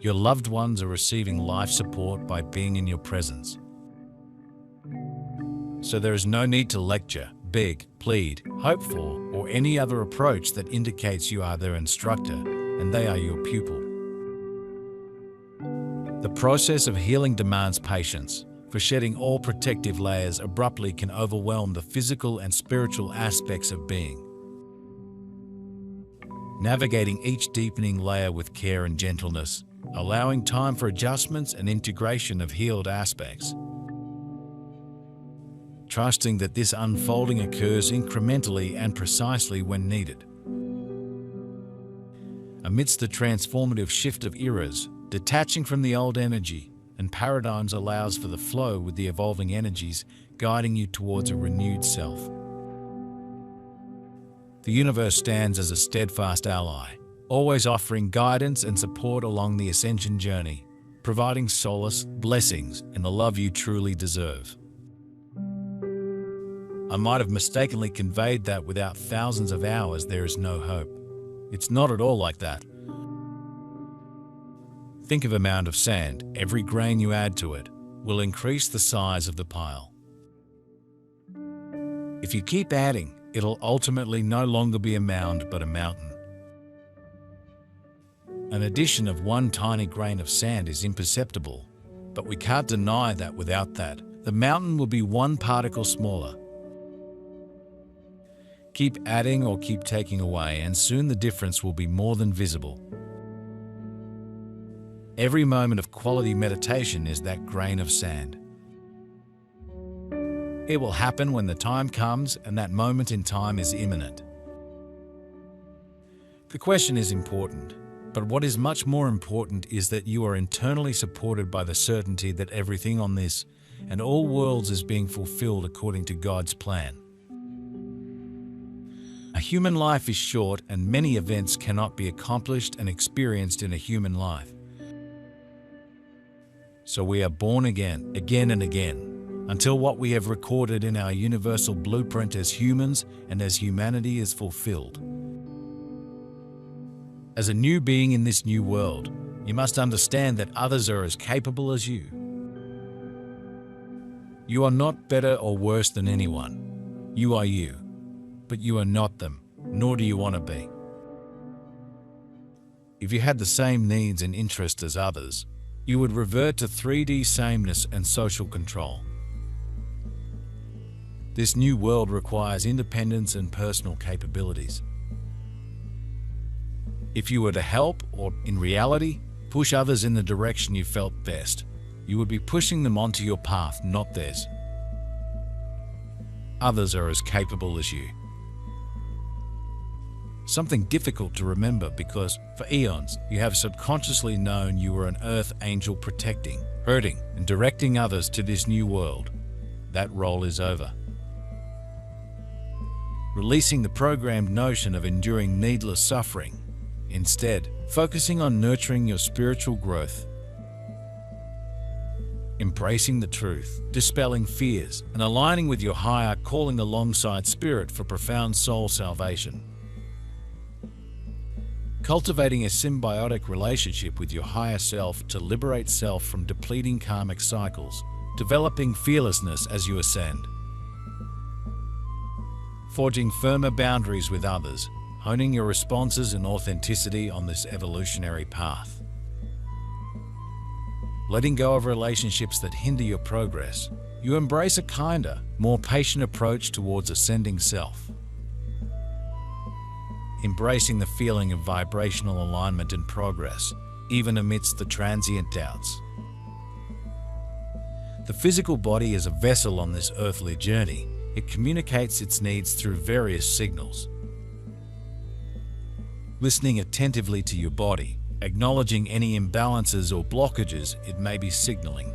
Your loved ones are receiving life support by being in your presence. So there is no need to lecture, beg, plead, hope for, or any other approach that indicates you are their instructor and they are your pupil. The process of healing demands patience, for shedding all protective layers abruptly can overwhelm the physical and spiritual aspects of being. Navigating each deepening layer with care and gentleness, allowing time for adjustments and integration of healed aspects. Trusting that this unfolding occurs incrementally and precisely when needed. Amidst the transformative shift of eras, detaching from the old energy and paradigms allows for the flow with the evolving energies, guiding you towards a renewed self. The universe stands as a steadfast ally, always offering guidance and support along the ascension journey, providing solace, blessings, and the love you truly deserve. I might have mistakenly conveyed that without thousands of hours there is no hope. It's not at all like that. Think of a mound of sand. Every grain you add to it will increase the size of the pile. If you keep adding, it'll ultimately no longer be a mound but a mountain. An addition of one tiny grain of sand is imperceptible, but we can't deny that without that, the mountain will be one particle smaller. Keep adding or keep taking away, and soon the difference will be more than visible. Every moment of quality meditation is that grain of sand. It will happen when the time comes, and that moment in time is imminent. The question is important, but what is much more important is that you are internally supported by the certainty that everything on this and all worlds is being fulfilled according to God's plan. A human life is short, and many events cannot be accomplished and experienced in a human life. So we are born again and again, until what we have recorded in our universal blueprint as humans and as humanity is fulfilled. As a new being in this new world, you must understand that others are as capable as you. You are not better or worse than anyone. You are you, but you are not them, nor do you want to be. If you had the same needs and interests as others, you would revert to 3D sameness and social control. This new world requires independence and personal capabilities. If you were to help, or in reality, push others in the direction you felt best, you would be pushing them onto your path, not theirs. Others are as capable as you. Something difficult to remember because, for eons, you have subconsciously known you were an earth angel protecting, hurting, and directing others to this new world. That role is over. Releasing the programmed notion of enduring needless suffering. Instead, focusing on nurturing your spiritual growth. Embracing the truth, dispelling fears, and aligning with your higher calling alongside spirit for profound soul salvation. Cultivating a symbiotic relationship with your higher self to liberate self from depleting karmic cycles, developing fearlessness as you ascend. Forging firmer boundaries with others, honing your responses and authenticity on this evolutionary path. Letting go of relationships that hinder your progress, you embrace a kinder, more patient approach towards ascending self. Embracing the feeling of vibrational alignment and progress, even amidst the transient doubts. The physical body is a vessel on this earthly journey. It communicates its needs through various signals. Listening attentively to your body, acknowledging any imbalances or blockages it may be signaling.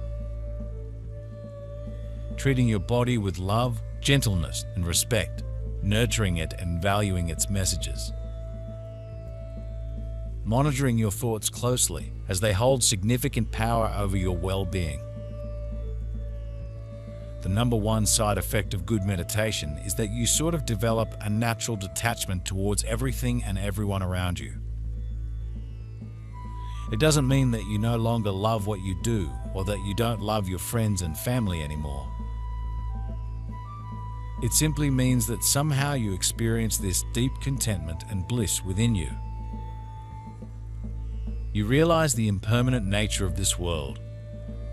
Treating your body with love, gentleness, and respect, nurturing it and valuing its messages. Monitoring your thoughts closely as they hold significant power over your well-being. The number one side effect of good meditation is that you sort of develop a natural detachment towards everything and everyone around you. It doesn't mean that you no longer love what you do or that you don't love your friends and family anymore. It simply means that somehow you experience this deep contentment and bliss within you. You realize the impermanent nature of this world.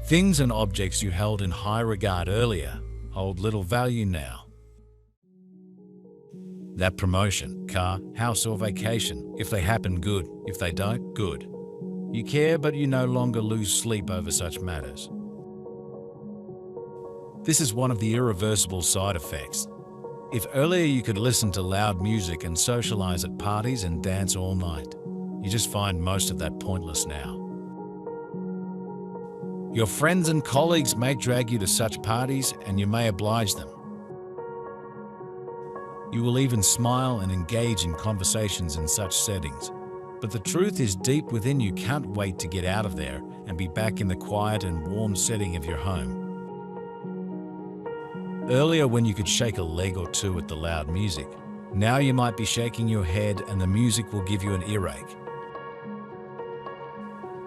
Things and objects you held in high regard earlier hold little value now. That promotion, car, house or vacation, if they happen, good. If they don't, good. You care, but you no longer lose sleep over such matters. This is one of the irreversible side effects. If earlier you could listen to loud music and socialize at parties and dance all night, you just find most of that pointless now. Your friends and colleagues may drag you to such parties and you may oblige them. You will even smile and engage in conversations in such settings. But the truth is, deep within you can't wait to get out of there and be back in the quiet and warm setting of your home. Earlier, when you could shake a leg or two at the loud music, now you might be shaking your head and the music will give you an earache.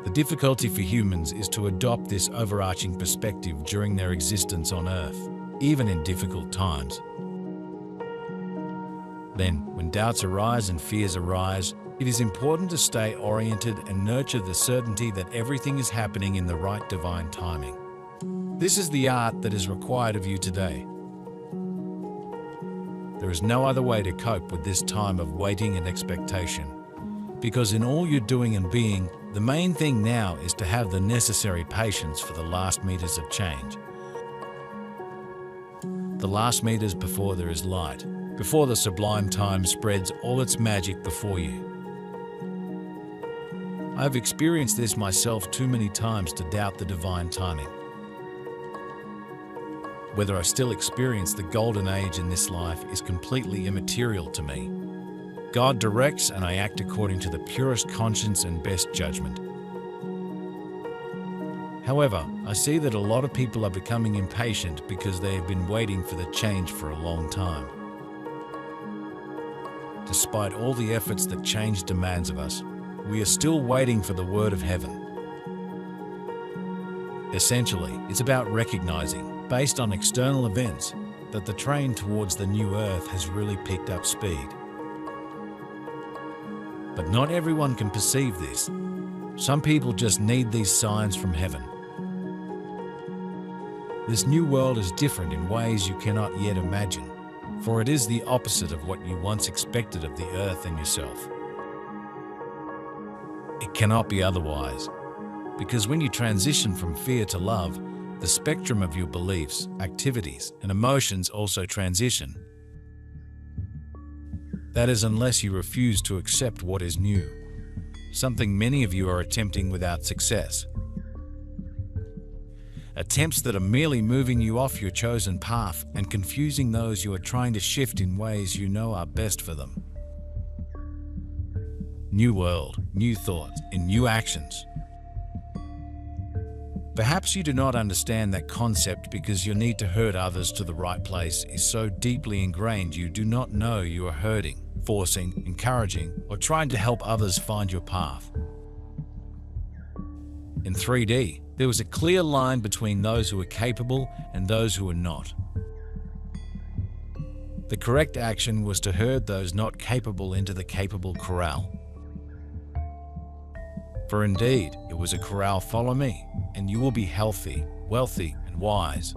The difficulty for humans is to adopt this overarching perspective during their existence on Earth, even in difficult times. Then, when doubts arise and fears arise, it is important to stay oriented and nurture the certainty that everything is happening in the right divine timing. This is the art that is required of you today. There is no other way to cope with this time of waiting and expectation, because in all you're doing and being, the main thing now is to have the necessary patience for the last meters of change. The last meters before there is light, before the sublime time spreads all its magic before you. I have experienced this myself too many times to doubt the divine timing. Whether I still experience the golden age in this life is completely immaterial to me. God directs and I act according to the purest conscience and best judgment. However, I see that a lot of people are becoming impatient because they have been waiting for the change for a long time. Despite all the efforts that change demands of us, we are still waiting for the word of heaven. Essentially, it's about recognizing, based on external events, that the train towards the new earth has really picked up speed. But not everyone can perceive this. Some people just need these signs from heaven. This new world is different in ways you cannot yet imagine, for it is the opposite of what you once expected of the earth and yourself. It cannot be otherwise, because when you transition from fear to love, the spectrum of your beliefs, activities, and emotions also transition. That is, unless you refuse to accept what is new, something many of you are attempting without success. Attempts that are merely moving you off your chosen path and confusing those you are trying to shift in ways you know are best for them. New world, new thoughts, and new actions. Perhaps you do not understand that concept because your need to hurt others to the right place is so deeply ingrained you do not know you are hurting, forcing, encouraging, or trying to help others find your path. In 3D, there was a clear line between those who are capable and those who are not. The correct action was to herd those not capable into the capable corral. For indeed, it was a corral, follow me, and you will be healthy, wealthy, and wise.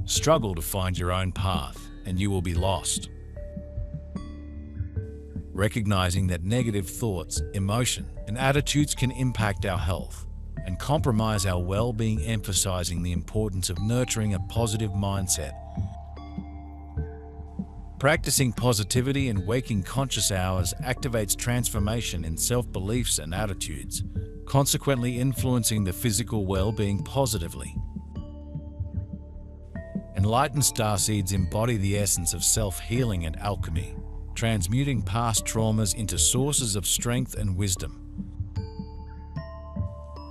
Struggle to find your own path, and you will be lost. Recognizing that negative thoughts, emotion, and attitudes can impact our health and compromise our well-being, emphasizing the importance of nurturing a positive mindset. Practicing positivity and waking conscious hours activates transformation in self-beliefs and attitudes, consequently influencing the physical well-being positively. Enlightened starseeds embody the essence of self-healing and alchemy, transmuting past traumas into sources of strength and wisdom.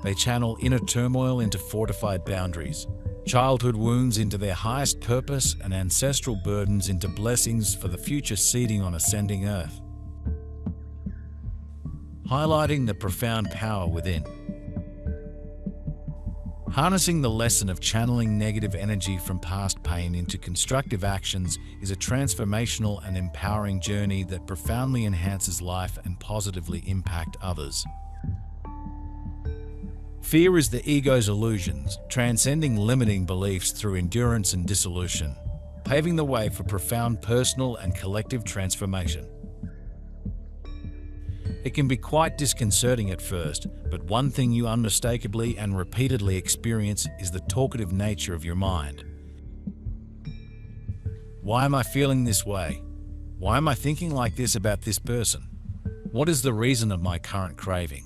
They channel inner turmoil into fortified boundaries, childhood wounds into their highest purpose, and ancestral burdens into blessings for the future seeding on ascending earth. Highlighting the profound power within, Harnessing the lesson of channeling negative energy from past pain into constructive actions is a transformational and empowering journey that profoundly enhances life and positively impacts others. Fear is the ego's illusions, transcending limiting beliefs through endurance and dissolution, paving the way for profound personal and collective transformation. It can be quite disconcerting at first, but one thing you unmistakably and repeatedly experience is the talkative nature of your mind. Why am I feeling this way? Why am I thinking like this about this person? What is the reason of my current craving?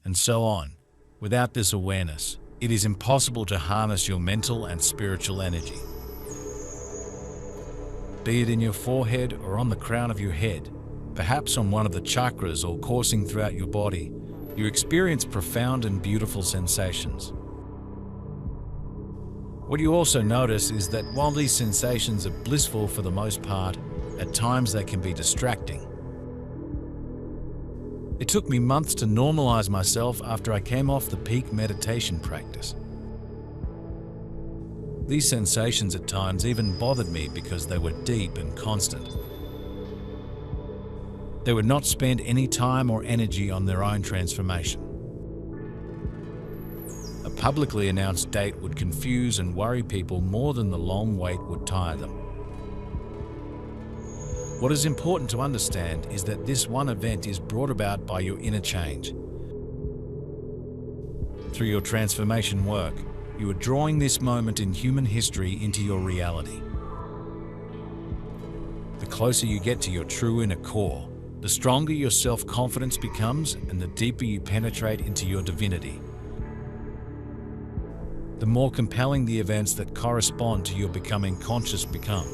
And so on. Without this awareness, it is impossible to harness your mental and spiritual energy. Be it in your forehead or on the crown of your head, perhaps on one of the chakras or coursing throughout your body, you experience profound and beautiful sensations. What you also notice is that while these sensations are blissful for the most part, at times they can be distracting. It took me months to normalize myself after I came off the peak meditation practice. These sensations at times even bothered me because they were deep and constant. They would not spend any time or energy on their own transformation. A publicly announced date would confuse and worry people more than the long wait would tire them. What is important to understand is that this one event is brought about by your inner change. Through your transformation work, you are drawing this moment in human history into your reality. The closer you get to your true inner core, the stronger your self-confidence becomes and the deeper you penetrate into your divinity. The more compelling the events that correspond to your becoming conscious become.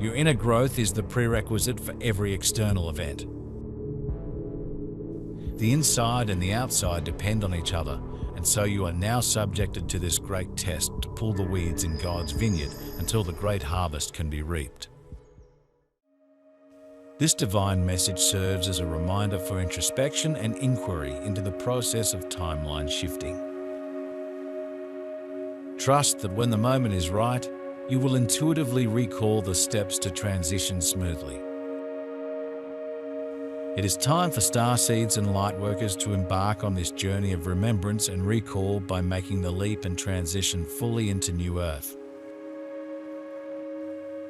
Your inner growth is the prerequisite for every external event. The inside and the outside depend on each other, and so you are now subjected to this great test to pull the weeds in God's vineyard until the great harvest can be reaped. This divine message serves as a reminder for introspection and inquiry into the process of timeline shifting. Trust that when the moment is right, you will intuitively recall the steps to transition smoothly. It is time for starseeds and lightworkers to embark on this journey of remembrance and recall by making the leap and transition fully into New Earth.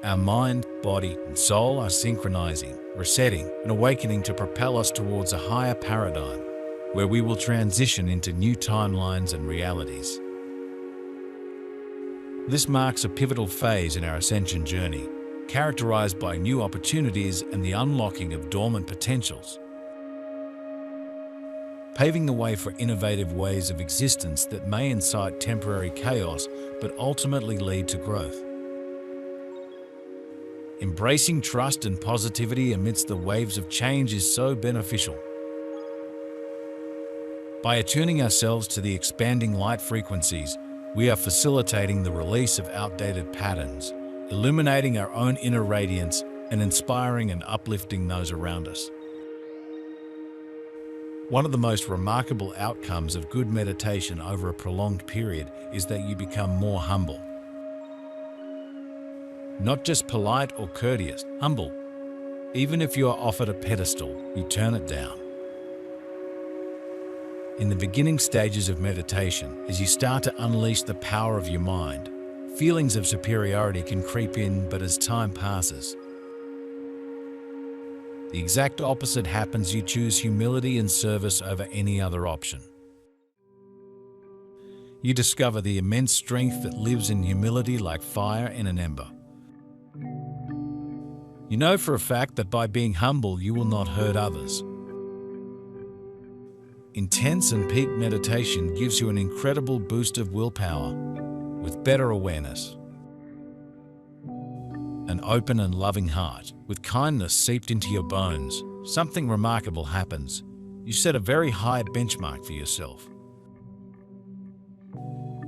Our mind, body, and soul are synchronizing, resetting, and awakening to propel us towards a higher paradigm, where we will transition into new timelines and realities. This marks a pivotal phase in our ascension journey, characterized by new opportunities and the unlocking of dormant potentials, paving the way for innovative ways of existence that may incite temporary chaos but ultimately lead to growth. Embracing trust and positivity amidst the waves of change is so beneficial. By attuning ourselves to the expanding light frequencies, we are facilitating the release of outdated patterns, illuminating our own inner radiance, and inspiring and uplifting those around us. One of the most remarkable outcomes of good meditation over a prolonged period is that you become more humble. Not just polite or courteous, humble. Even if you are offered a pedestal, you turn it down. In the beginning stages of meditation, as you start to unleash the power of your mind, feelings of superiority can creep in, but as time passes, the exact opposite happens. You choose humility and service over any other option. You discover the immense strength that lives in humility like fire in an ember. You know for a fact that by being humble, you will not hurt others. Intense and peak meditation gives you an incredible boost of willpower, with better awareness. An open and loving heart, with kindness seeped into your bones, something remarkable happens. You set a very high benchmark for yourself.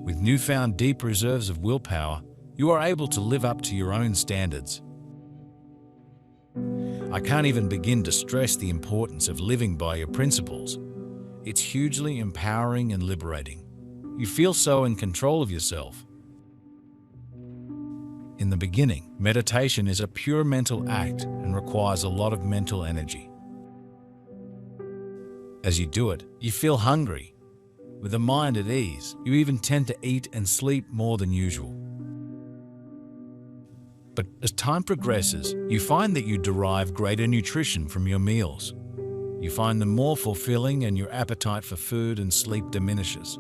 With newfound deep reserves of willpower, you are able to live up to your own standards. I can't even begin to stress the importance of living by your principles. it's hugely empowering and liberating. You feel so in control of yourself. In the beginning, meditation is a pure mental act and requires a lot of mental energy. As you do it, you feel hungry. With the mind at ease, you even tend to eat and sleep more than usual. But as time progresses, you find that you derive greater nutrition from your meals. You find them more fulfilling and your appetite for food and sleep diminishes.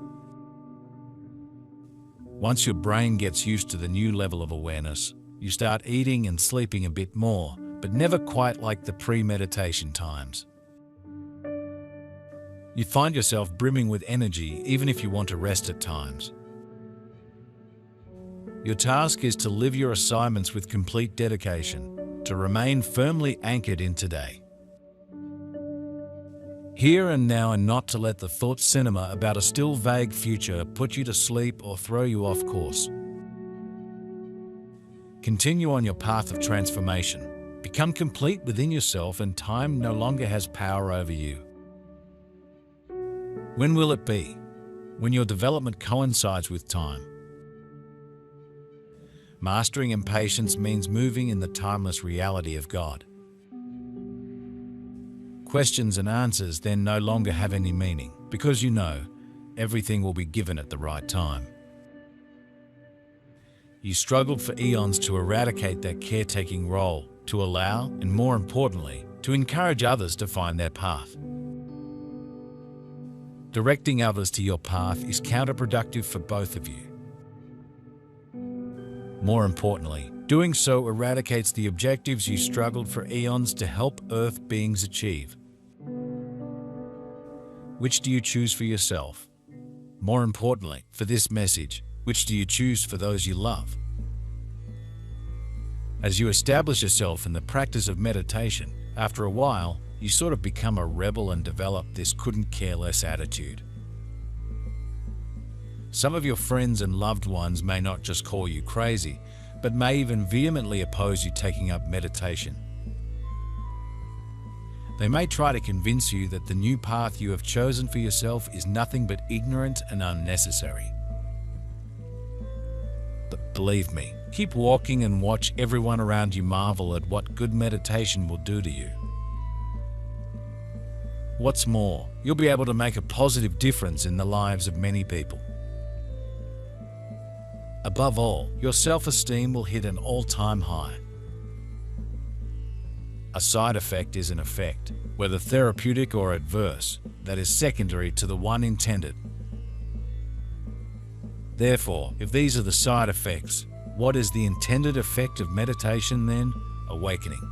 Once your brain gets used to the new level of awareness, you start eating and sleeping a bit more, but never quite like the pre-meditation times. You find yourself brimming with energy even if you want to rest at times. Your task is to live your assignments with complete dedication, to remain firmly anchored in today. Here and now, and not to let the thought cinema about a still vague future put you to sleep or throw you off course. Continue on your path of transformation. Become complete within yourself, and time no longer has power over you. When will it be? When your development coincides with time. Mastering impatience means moving in the timeless reality of God. Questions and answers then no longer have any meaning, because you know everything will be given at the right time. You struggled for eons to eradicate that caretaking role, to allow, and more importantly, to encourage others to find their path. Directing others to your path is counterproductive for both of you. More importantly, doing so eradicates the objectives you struggled for eons to help Earth beings achieve. Which do you choose for yourself? More importantly, for this message, which do you choose for those you love? As you establish yourself in the practice of meditation, after a while, you sort of become a rebel and develop this couldn't care less attitude. Some of your friends and loved ones may not just call you crazy, but may even vehemently oppose you taking up meditation. They may try to convince you that the new path you have chosen for yourself is nothing but ignorant and unnecessary. But believe me, keep walking and watch everyone around you marvel at what good meditation will do to you. What's more, you'll be able to make a positive difference in the lives of many people. Above all, your self-esteem will hit an all-time high. A side effect is an effect, whether therapeutic or adverse, that is secondary to the one intended. Therefore, if these are the side effects, what is the intended effect of meditation then? Awakening.